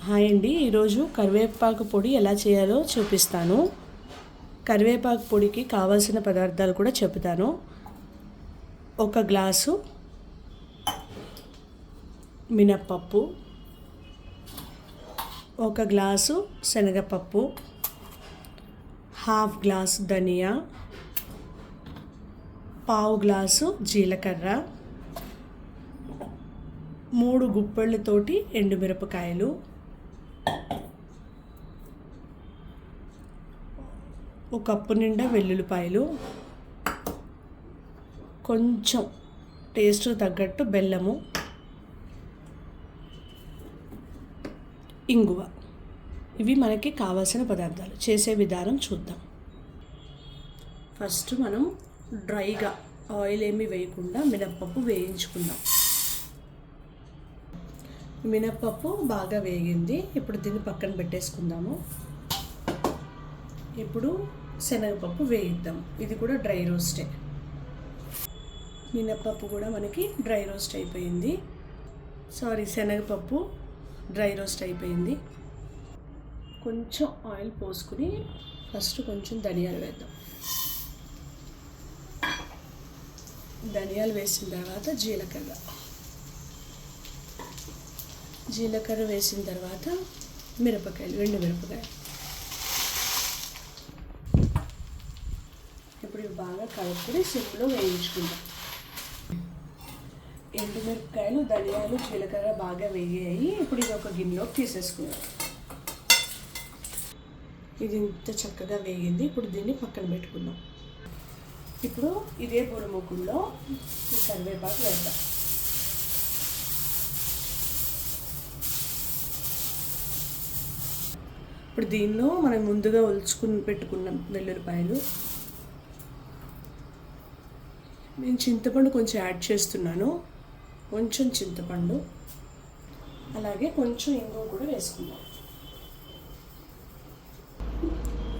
Hi అండి, ఈరోజు కరివేపాకు పొడి ఎలా చేయాలో చూపిస్తాను. కరివేపాకు పొడికి కావాల్సిన పదార్థాలు కూడా చెప్తాను. 1 గ్లాసు మినప్పప్పు, 1 గ్లాసు శనగపప్పు, 1/2 గ్లాసు ధనియా, 1/4 గ్లాసు జీలకర్ర, 3 గుప్పెళ్ళతోటి ఎండుమిరపకాయలు, 1 కప్పు నిండా వెల్లుల్లిపాయలు, కొంచెం టేస్ట్ తగ్గట్టు బెల్లము, ఇంగువ. ఇవి మనకి కావాల్సిన పదార్థాలు. చేసే విధానం చూద్దాం. ఫస్ట్ మనం డ్రైగా ఆయిల్ ఏమీ వేయకుండా మినప్పప్పు వేయించుకుందాం. మినప్పప్పు బాగా వేగింది. ఇప్పుడు దీన్ని పక్కన పెట్టేసుకుందాము. ఇప్పుడు శనగపప్పు వేయిద్దాం. ఇది కూడా డ్రై రోస్టే. మినప్పప్పు కూడా మనకి డ్రై రోస్ట్ అయిపోయింది. శనగపప్పు డ్రై రోస్ట్ అయిపోయింది. కొంచెం ఆయిల్ పోసుకుని ఫస్ట్ కొంచెం ధనియాలు వేద్దాం. ధనియాలు వేసిన తర్వాత జీలకర్ర వేసిన తర్వాత మిరపకాయలు, ఎండుమిరపకాయలు. ఇప్పుడు ఇవి బాగా కలుపుకొని సిమ్లో వేయించుకుందాం. ఎండుమిరపకాయలు, ధనియాలు, జీలకర్ర బాగా వేగాయి. ఇప్పుడు ఇది ఒక గిన్నెలోకి తీసేసుకుందాం. ఇది ఇంత చక్కగా వేగింది. ఇప్పుడు దీన్ని పక్కన పెట్టుకుందాం. ఇప్పుడు ఇదే పొడిముకుల్లో ఈ కరివేపాకు వేద్దాం. ఇప్పుడు దీనిలో మనం ముందుగా ఒలుచుకుని పెట్టుకున్న వెల్లుల్లిపాయలు, నేను చింతపండు కొంచెం యాడ్ చేస్తున్నాను. కొంచెం చింతపండు, అలాగే కొంచెం ఇంగువ కూడా వేసుకుందాం.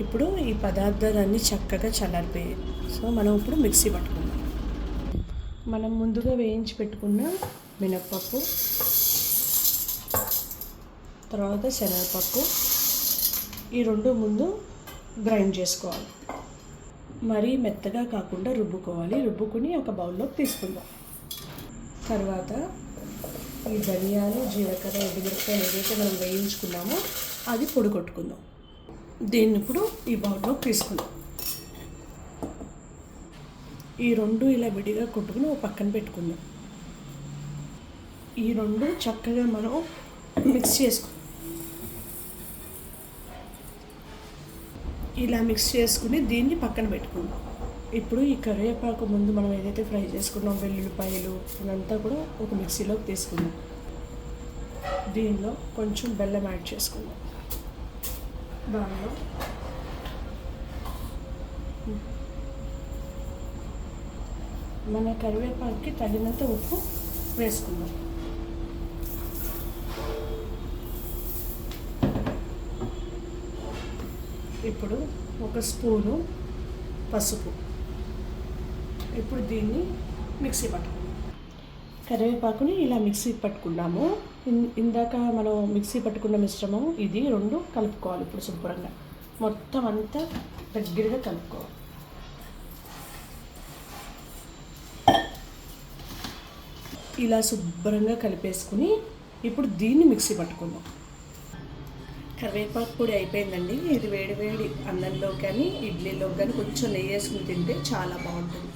ఇప్పుడు ఈ పదార్థాలన్నీ చక్కగా చల్లారిపోయాయి. మనం ఇప్పుడు మిక్సీ పట్టుకుందాం. మనం ముందుగా వేయించి పెట్టుకున్న మినప్పప్పు, తర్వాత శనగపప్పు, ఈ రెండు ముందు గ్రైండ్ చేసుకోవాలి. మరీ మెత్తగా కాకుండా రుబ్బుకోవాలి. రుబ్బుకుని ఒక బౌల్లోకి తీసుకుందాం. తర్వాత ఈ ధనియాలు, జీలకర్ర, ఎండుమిరపకాయలు ఏదైతే మనం వేయించుకున్నామో అది పొడి కొట్టుకుందాం. దీన్ని ఇప్పుడు ఈ బౌల్లోకి తీసుకుందాం. ఈ రెండు ఇలా విడిగా కొట్టుకుని ఒక పక్కన పెట్టుకుందాం. ఈ రెండు చక్కగా మనం మిక్స్ చేసుకుందాం. ఇలా మిక్స్ చేసుకుని దీన్ని పక్కన పెట్టుకుందాం. ఇప్పుడు ఈ కరివేపాకు ముందు మనం ఏదైతే ఫ్రై చేసుకున్నాం, వెల్లుల్లిపాయలు అదంతా కూడా ఒక మిక్సీలోకి తీసుకుందాం. దీనిలో కొంచెం బెల్లం యాడ్ చేసుకుందాం. దానిలో మన కరివేపాకుకి తగినంత ఉప్పు వేసుకుందాం. ఇప్పుడు 1 స్పూను పసుపు. ఇప్పుడు దీన్ని మిక్సీ పట్టుకుందాం. కరివేపాకుని ఇలా మిక్సీ పట్టుకున్నాము. ఇందాక మనం మిక్సీ పట్టుకున్న మిశ్రమం ఇది రెండు కలుపుకోవాలి. ఇప్పుడు శుభ్రంగా మొత్తం అంతా దగ్గరగా కలుపుకోవాలి. ఇలా శుభ్రంగా కలిపేసుకుని ఇప్పుడు దీన్ని మిక్సీ పట్టుకుందాం. కరివేపాకు పొడి అయిపోయిందండి. ఇది వేడి వేడి అన్నంలో కానీ ఇడ్లీలో కానీ కొంచెం నెయ్యి వేసుకుని తింటే చాలా బాగుంటుంది.